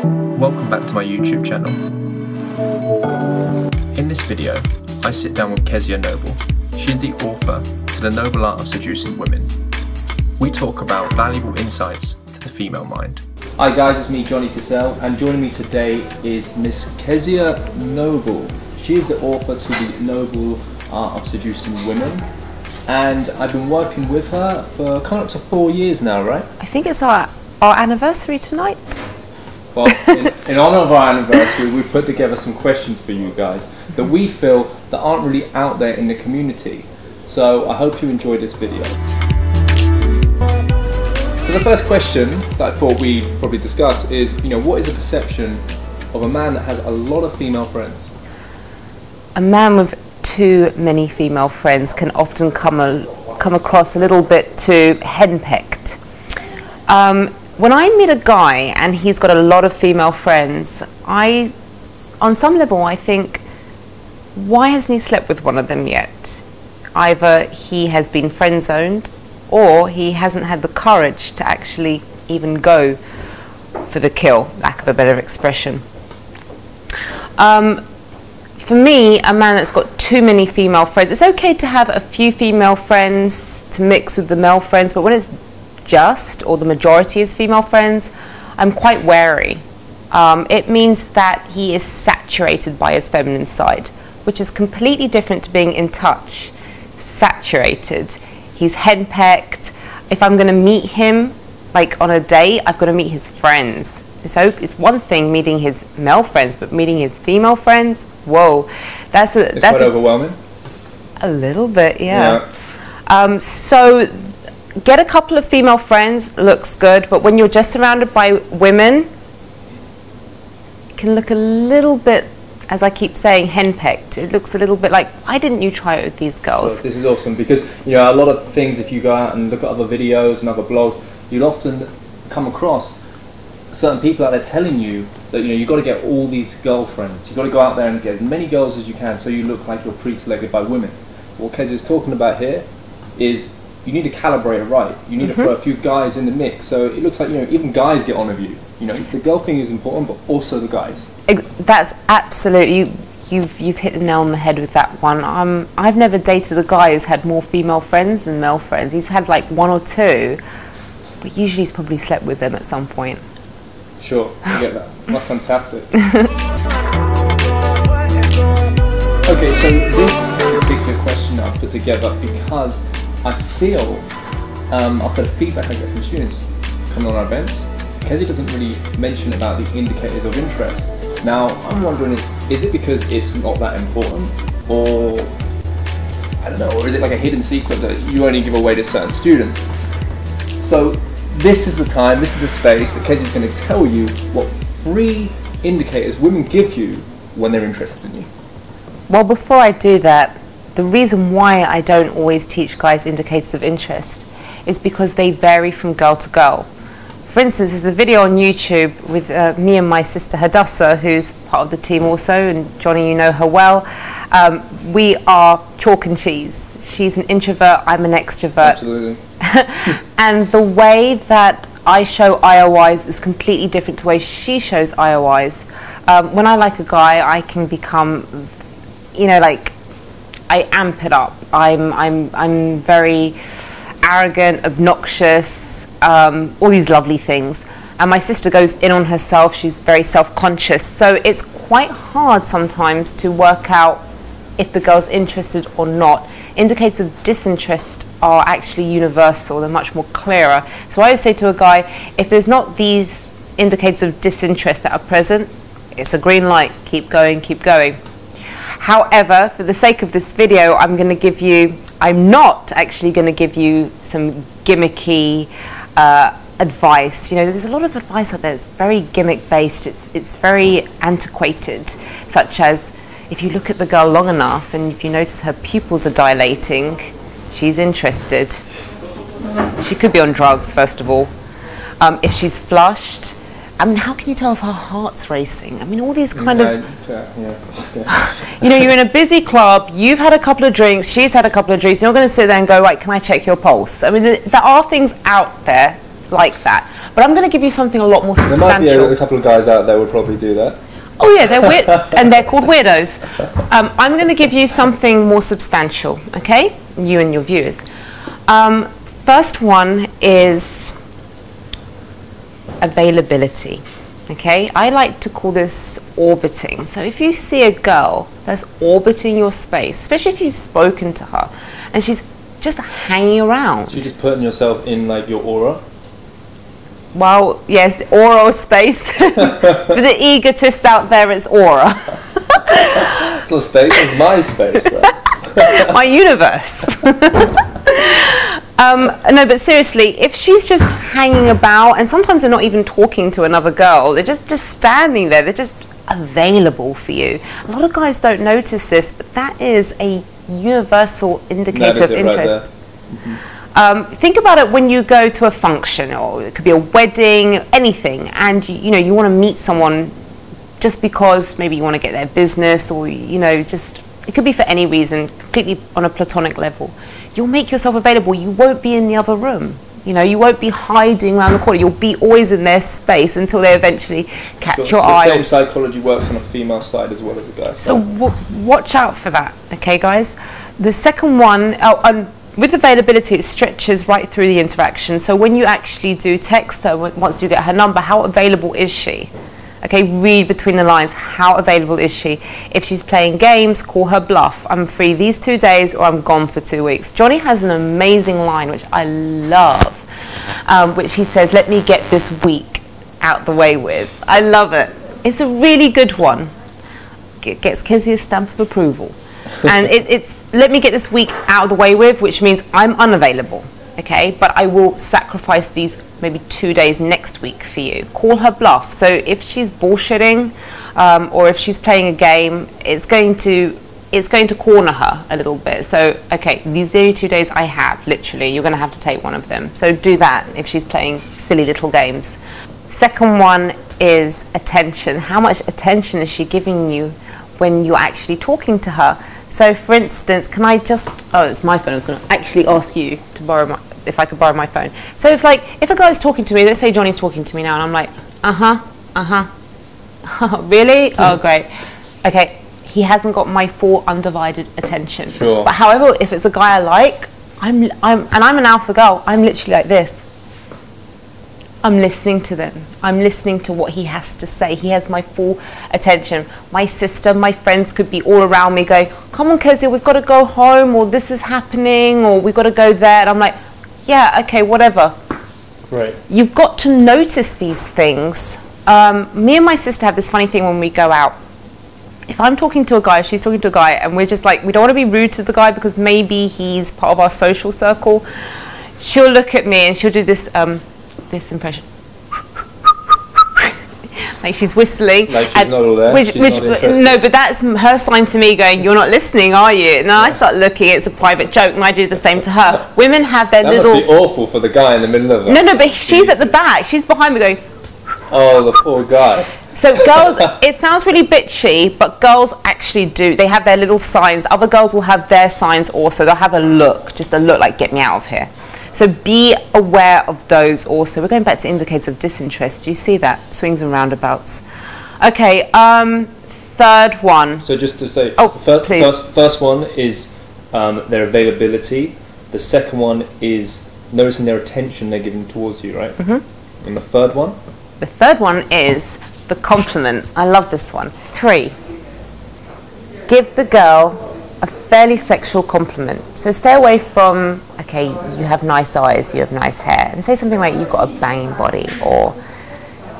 Welcome back to my YouTube channel. In this video, I sit down with Kezia Noble. She's the author to The Noble Art of Seducing Women. We talk about valuable insights to the female mind. Hi guys, it's me, Johnny Cassell, and joining me today is Miss Kezia Noble. She is the author to The Noble Art of Seducing Women, and I've been working with her for coming up to 4 years now, right? I think it's our anniversary tonight. Well, in honour of our anniversary, we've put together some questions for you guys that we feel that aren't really out there in the community. So I hope you enjoyed this video. So the first question that I thought we'd probably discuss is, what is the perception of a man that has a lot of female friends? A man with too many female friends can often come across a little bit too henpecked. When I meet a guy and he's got a lot of female friends, on some level I think, why hasn't he slept with one of them yet? Either he has been friend-zoned or he hasn't had the courage to actually even go for the kill, lack of a better expression. For me, a man that's got too many female friends, it's okay to have a few female friends to mix with the male friends, but when it's just, or the majority is female friends, I'm quite wary. It means that he is saturated by his feminine side, which is completely different to being in touch. Saturated. He's henpecked. If I'm going to meet him, like on a date, I've got to meet his friends. So it's one thing meeting his male friends, but meeting his female friends, whoa, that's quite overwhelming. A little bit, yeah. So get a couple of female friends, looks good, but when you're just surrounded by women, it can look a little bit, as I keep saying, henpecked. It looks a little bit like, why didn't you try it with these girls? So this is awesome because a lot of things, if you go out and look at other videos and other blogs, you'll often come across certain people out there telling you that you've got to get all these girlfriends. You've got to go out there and get as many girls as you can so you look like you're pre-selected by women. What Kezia's talking about here is you need to calibrate it right. You need to throw a few guys in the mix. So it looks like, even guys get on with you. The girl thing is important, but also the guys. That's absolutely, you've hit the nail on the head with that one. I've never dated a guy who's had more female friends than male friends. He's had like one or two, but usually he's probably slept with them at some point. Sure, I get that. That's fantastic. Okay, so this particular question I've put together because I feel, after the feedback I get from students coming on our events, Kezia doesn't really mention about the indicators of interest. Now, I'm wondering, is it because it's not that important? Or, I don't know, or is it like a hidden secret that you only give away to certain students? So, this is the time, this is the space that Kezia's going to tell you what 3 indicators women give you when they're interested in you. Well, before I do that, the reason why I don't always teach guys indicators of interest is because they vary from girl to girl. For instance, there's a video on YouTube with me and my sister Hadassah, who's part of the team also, and Johnny, you know her well. We are chalk and cheese. She's an introvert, I'm an extrovert. Absolutely. And the way that I show IOIs is completely different to the way she shows IOIs. When I like a guy, I can become, I amp it up. I'm very arrogant, obnoxious, all these lovely things. And my sister goes in on herself. She's very self-conscious. So it's quite hard sometimes to work out if the girl's interested or not. Indicators of disinterest are actually universal. They're much more clearer. So I always say to a guy, if there's not these indicators of disinterest that are present, it's a green light. Keep going, keep going. However, for the sake of this video, I'm not actually going to give you some gimmicky advice. There's a lot of advice out there that's very gimmick based. It's very antiquated, such as if you look at the girl long enough and if you notice her pupils are dilating, she's interested. She could be on drugs, first of all. If she's flushed, how can you tell if her heart's racing? all these kind of... you're in a busy club, you've had a couple of drinks, she's had a couple of drinks, you're not going to sit there and go, right, can I check your pulse? There are things out there like that. But I'm going to give you something a lot more There might substantial. be a couple of guys out there who would probably do that. Oh yeah, they're weird, and they're called weirdos. I'm going to give you something more substantial, okay? You and your viewers. First one is availability, okay? I like to call this orbiting. So if you see a girl that's orbiting your space, especially if you've spoken to her, and she's just hanging around. So you're just putting yourself in like your aura? Well, yes, aura or space. For the egotists out there, it's aura. It's not space, it's my space, right? My universe. No, but seriously, if she's just hanging about, and sometimes they're not even talking to another girl, they're just standing there, they're just available for you. A lot of guys don't notice this, but that is a universal indicator of interest. Think about it when you go to a function, or it could be a wedding, anything, and you want to meet someone just because maybe you want to get their business, or just it could be for any reason, completely on a platonic level. You'll make yourself available. You won't be in the other room. You won't be hiding around the corner. You'll be always in their space until they eventually catch your eye. The same psychology works on a female side as well as a guy. So watch out for that, okay, guys? The second one, with availability, it stretches right through the interaction. So when you actually do text her, once you get her number, how available is she? Okay, read between the lines. How available is she? If she's playing games, call her bluff. I'm free these 2 days, or I'm gone for 2 weeks. Johnny has an amazing line, which I love, which he says, let me get this week out the way with. I love it. It's a really good one. It gets Kezia's stamp of approval. And it's, let me get this week out of the way with, which means I'm unavailable. Okay, but I will sacrifice these maybe 2 days next week for you. Call her bluff. So if she's bullshitting, or if she's playing a game, it's going to corner her a little bit. So okay, these are the only 2 days I have. Literally, you're going to have to take one of them. So do that if she's playing silly little games. Second one is attention. How much attention is she giving you when you're actually talking to her? So for instance, can I just, oh, it's my phone, I was going to actually ask you to borrow if I could borrow my phone. So if a guy's talking to me, let's say Johnny's talking to me now, and I'm like, really? Oh, great. Okay, he hasn't got my full undivided attention. Sure. But however, if it's a guy I like, I'm an alpha girl, I'm literally like this. I'm listening to them. I'm listening to what he has to say. He has my full attention. My sister, my friends could be all around me going, come on, Kezia, we've got to go home, or this is happening, or we've got to go there. And I'm like, yeah, okay, whatever. Right. You've got to notice these things. Me and my sister have this funny thing when we go out. If I'm talking to a guy, if she's talking to a guy, and we're just like, we don't want to be rude to the guy because maybe he's part of our social circle, she'll look at me and she'll do this this impression. Like she's whistling. Like she's not all there. No, but that's her sign to me going, you're not listening, are you? And I start looking, it's a private joke, and I do the same to her. Women have their little... That must be awful for the guy in the middle of it. No, but she's at the back. She's behind me going... Oh, the poor guy. So girls, it sounds really bitchy, but girls actually do. They have their little signs. Other girls will have their signs also. They'll have a look, just a look like, get me out of here. So be aware of those also. We're going back to indicators of disinterest. Do you see that? Swings and roundabouts. Okay, third one. So just to say, please. First one is their availability. The second one is noticing their attention they're giving towards you, right? Mm-hmm. And the third one? The third one is the compliment. I love this one. 3, give the girl a fairly sexual compliment. So stay away from, okay, you have nice eyes, you have nice hair, and say something like, you've got a banging body, or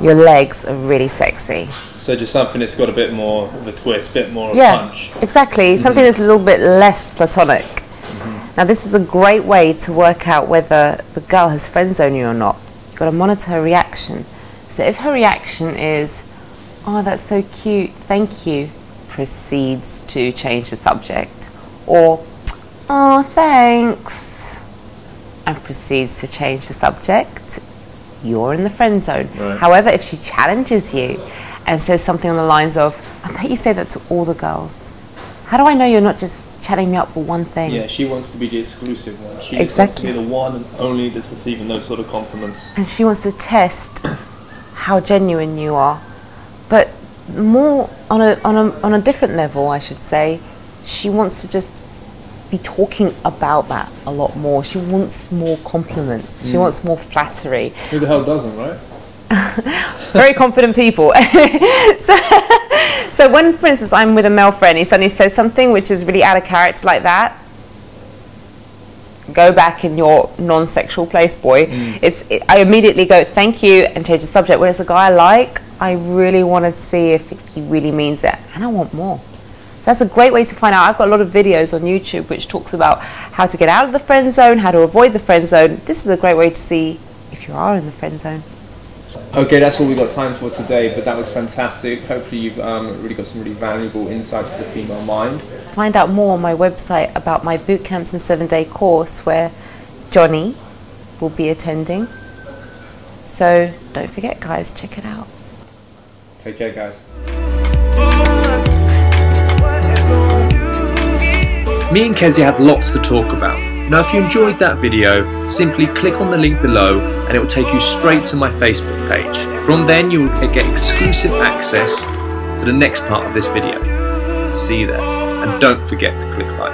your legs are really sexy. So just something that's got a bit more of a twist, a bit more of a punch. Exactly. Something that's a little bit less platonic. Now this is a great way to work out whether the girl has friend zoned you or not. You've got to monitor her reaction. So if her reaction is, oh, that's so cute, thank you, proceeds to change the subject, or oh, thanks, and proceeds to change the subject, you're in the friend zone. Right. However, if she challenges you and says something on the lines of, I bet you say that to all the girls, How do I know you're not just chatting me up for one thing? Yeah, she wants to be the exclusive one. She Exactly. wants to be the one and only that's receiving those sort of compliments. And she wants to test how genuine you are. But more on a different level, I should say, she wants to just be talking about that a lot more. She wants more compliments. She wants more flattery. Who the hell doesn't, right? Very confident people. So when, for instance, I'm with a male friend, he suddenly says something which is really out of character like that, go back in your non-sexual place, boy. I immediately go, thank you, and change the subject. When it's a guy I like, I really want to see if he really means it, and I want more. So that's a great way to find out. I've got a lot of videos on YouTube which talks about how to get out of the friend zone, how to avoid the friend zone. This is a great way to see if you are in the friend zone. Okay, that's all we've got time for today, but that was fantastic. Hopefully you've really got some really valuable insights to the female mind. Find out more on my website about my boot camps and 7-day course where Johnny will be attending. So don't forget, guys, check it out. Take care, guys. Me and Kezia had lots to talk about. Now if you enjoyed that video, simply click on the link below and it will take you straight to my Facebook page. From then you will get exclusive access to the next part of this video. See you there, and don't forget to click like.